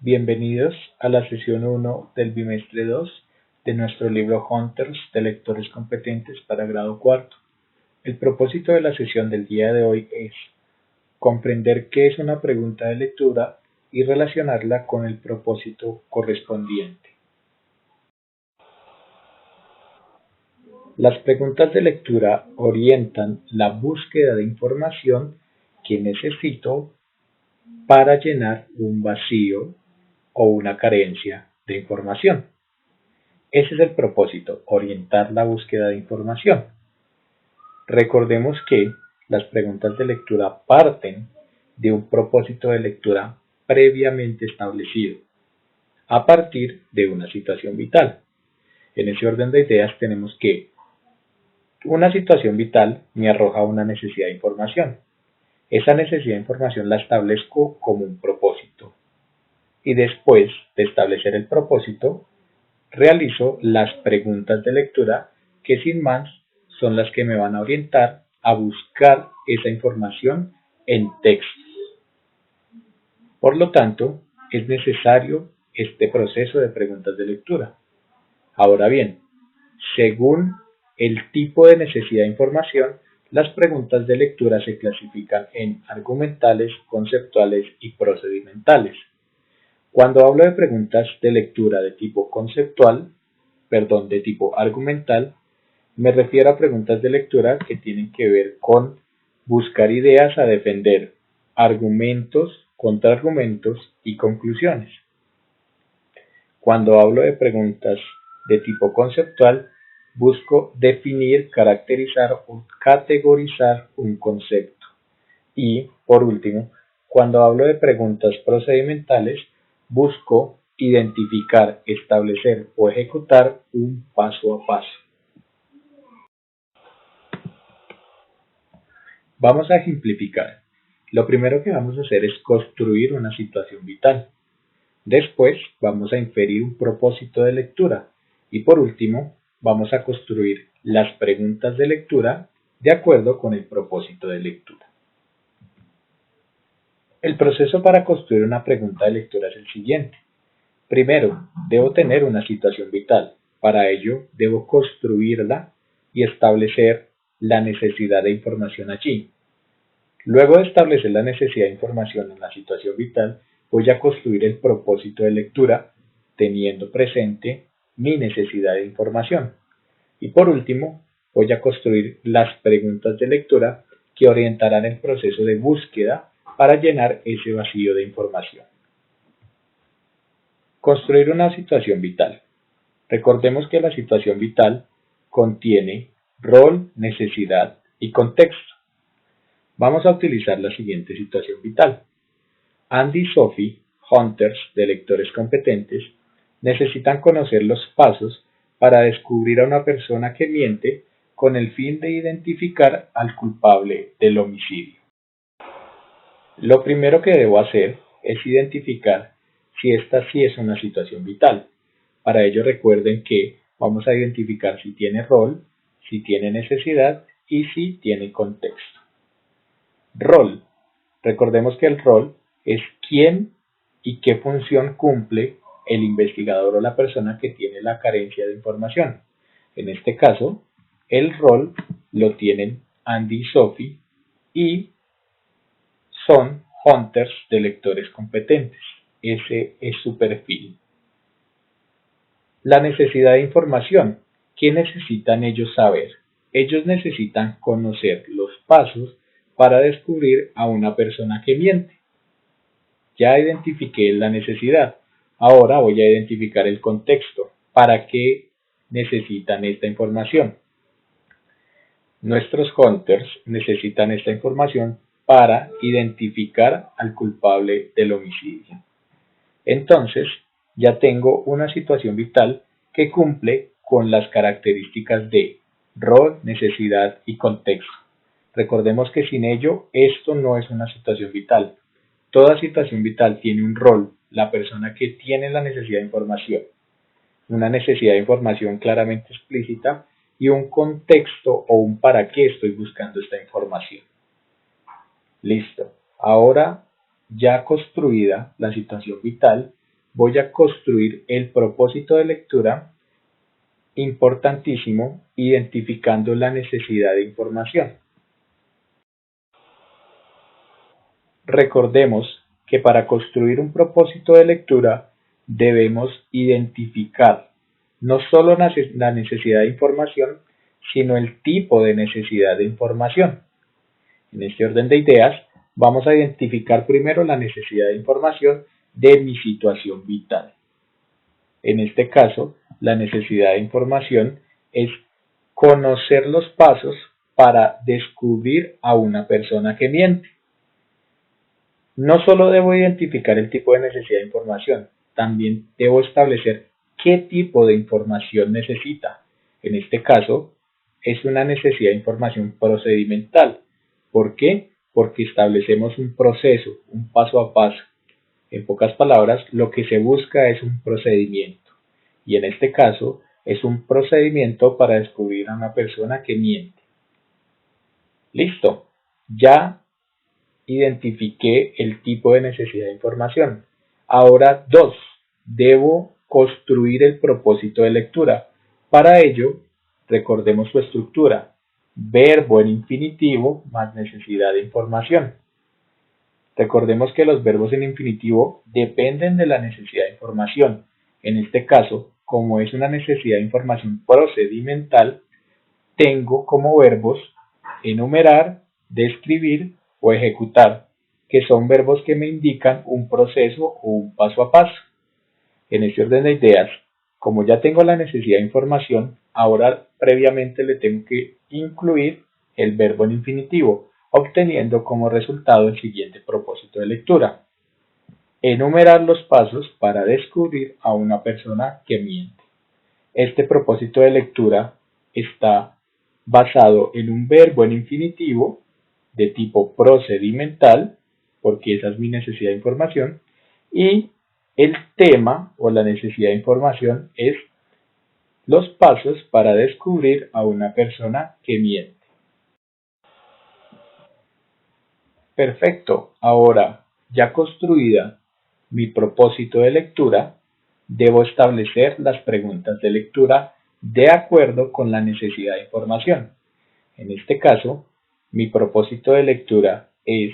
Bienvenidos a la sesión 1 del bimestre 2 de nuestro libro Hunters de lectores competentes para grado cuarto. El propósito de la sesión del día de hoy es comprender qué es una pregunta de lectura y relacionarla con el propósito correspondiente. Las preguntas de lectura orientan la búsqueda de información que necesito para llenar un vacío o una carencia de información. Ese es el propósito, orientar la búsqueda de información. Recordemos que las preguntas de lectura parten de un propósito de lectura previamente establecido, a partir de una situación vital. En ese orden de ideas tenemos que una situación vital me arroja una necesidad de información. Esa necesidad de información la establezco como un propósito. Y después de establecer el propósito, realizo las preguntas de lectura que sin más son las que me van a orientar a buscar esa información en textos. Por lo tanto, es necesario este proceso de preguntas de lectura. Ahora bien, según el tipo de necesidad de información, las preguntas de lectura se clasifican en argumentales, conceptuales y procedimentales. Cuando hablo de preguntas de lectura de tipo de tipo argumental, me refiero a preguntas de lectura que tienen que ver con buscar ideas a defender, argumentos, contraargumentos y conclusiones. Cuando hablo de preguntas de tipo conceptual, busco definir, caracterizar o categorizar un concepto. Y, por último, cuando hablo de preguntas procedimentales, busco identificar, establecer o ejecutar un paso a paso. Vamos a ejemplificar. Lo primero que vamos a hacer es construir una situación vital. Después vamos a inferir un propósito de lectura. Y por último, vamos a construir las preguntas de lectura de acuerdo con el propósito de lectura. El proceso para construir una pregunta de lectura es el siguiente. Primero, debo tener una situación vital. Para ello, debo construirla y establecer la necesidad de información allí. Luego de establecer la necesidad de información en la situación vital, voy a construir el propósito de lectura, teniendo presente mi necesidad de información. Y por último, voy a construir las preguntas de lectura que orientarán el proceso de búsqueda para llenar ese vacío de información. Construir una situación vital. Recordemos que la situación vital contiene rol, necesidad y contexto. Vamos a utilizar la siguiente situación vital. Andy y Sophie, hunters de lectores competentes, necesitan conocer los pasos para descubrir a una persona que miente con el fin de identificar al culpable del homicidio. Lo primero que debo hacer es identificar si esta sí es una situación vital. Para ello recuerden que vamos a identificar si tiene rol, si tiene necesidad y si tiene contexto. Rol. Recordemos que el rol es quién y qué función cumple el investigador o la persona que tiene la carencia de información. En este caso, el rol lo tienen Andy y Sophie y son hunters de lectores competentes. Ese es su perfil. La necesidad de información. ¿Qué necesitan ellos saber? Ellos necesitan conocer los pasos para descubrir a una persona que miente. Ya identifiqué la necesidad. Ahora voy a identificar el contexto. ¿Para qué necesitan esta información? Nuestros hunters necesitan esta información para identificar al culpable del homicidio. Entonces, ya tengo una situación vital que cumple con las características de rol, necesidad y contexto. Recordemos que sin ello, esto no es una situación vital. Toda situación vital tiene un rol, la persona que tiene la necesidad de información, una necesidad de información claramente explícita y un contexto o un para qué estoy buscando esta información. Listo. Ahora, ya construida la situación vital, voy a construir el propósito de lectura, importantísimo, identificando la necesidad de información. Recordemos que para construir un propósito de lectura debemos identificar no solo la necesidad de información, sino el tipo de necesidad de información. En este orden de ideas, vamos a identificar primero la necesidad de información de mi situación vital. En este caso, la necesidad de información es conocer los pasos para descubrir a una persona que miente. No solo debo identificar el tipo de necesidad de información, también debo establecer qué tipo de información necesita. En este caso, es una necesidad de información procedimental. ¿Por qué? Porque establecemos un proceso, un paso a paso. En pocas palabras, lo que se busca es un procedimiento. Y en este caso, es un procedimiento para descubrir a una persona que miente. Listo. Ya identifiqué el tipo de necesidad de información. Ahora, 2. Debo construir el propósito de lectura. Para ello, recordemos su estructura. Verbo en infinitivo más necesidad de información. Recordemos que los verbos en infinitivo dependen de la necesidad de información. En este caso, como es una necesidad de información procedimental, tengo como verbos enumerar, describir o ejecutar, que son verbos que me indican un proceso o un paso a paso. En este orden de ideas, como ya tengo la necesidad de información, ahora previamente le tengo que incluir el verbo en infinitivo, obteniendo como resultado el siguiente propósito de lectura. Enumerar los pasos para descubrir a una persona que miente. Este propósito de lectura está basado en un verbo en infinitivo de tipo procedimental, porque esa es mi necesidad de información, y el tema o la necesidad de información es los pasos para descubrir a una persona que miente. Perfecto, ahora ya construida mi propósito de lectura, debo establecer las preguntas de lectura de acuerdo con la necesidad de información. En este caso, mi propósito de lectura es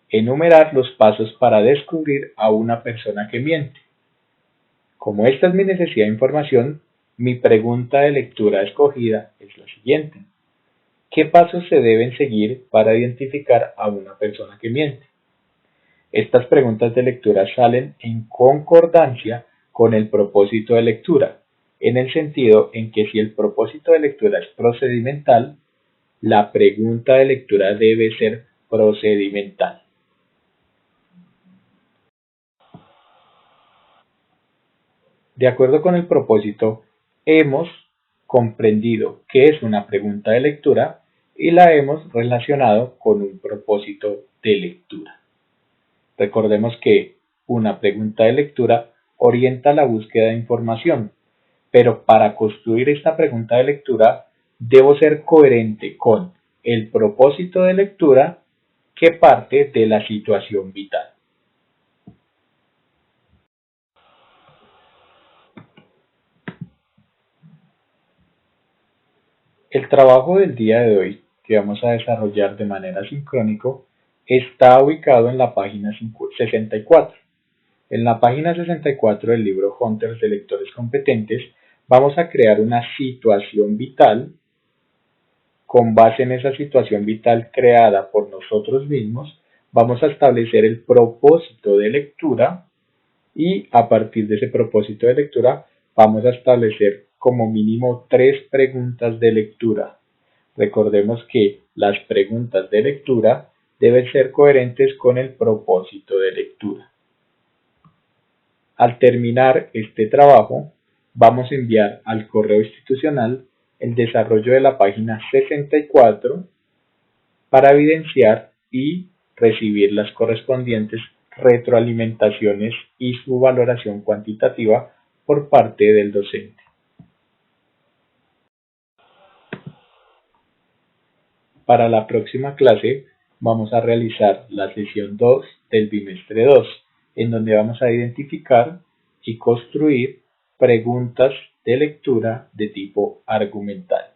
enumerar los pasos para descubrir a una persona que miente. Como esta es mi necesidad de información, mi pregunta de lectura escogida es la siguiente. ¿Qué pasos se deben seguir para identificar a una persona que miente? Estas preguntas de lectura salen en concordancia con el propósito de lectura, en el sentido en que si el propósito de lectura es procedimental, la pregunta de lectura debe ser procedimental. De acuerdo con el propósito, hemos comprendido qué es una pregunta de lectura y la hemos relacionado con un propósito de lectura. Recordemos que una pregunta de lectura orienta la búsqueda de información, pero para construir esta pregunta de lectura debo ser coherente con el propósito de lectura que parte de la situación vital. El trabajo del día de hoy, que vamos a desarrollar de manera sincrónico, está ubicado en la página 64. En la página 64 del libro Hunters de Lectores Competentes, vamos a crear una situación vital. Con base en esa situación vital creada por nosotros mismos, vamos a establecer el propósito de lectura y a partir de ese propósito de lectura vamos a establecer como mínimo 3 preguntas de lectura. Recordemos que las preguntas de lectura deben ser coherentes con el propósito de lectura. Al terminar este trabajo, vamos a enviar al correo institucional el desarrollo de la página 64 para evidenciar y recibir las correspondientes retroalimentaciones y su valoración cuantitativa por parte del docente. Para la próxima clase vamos a realizar la sesión 2 del bimestre 2, en donde vamos a identificar y construir preguntas de lectura de tipo argumental.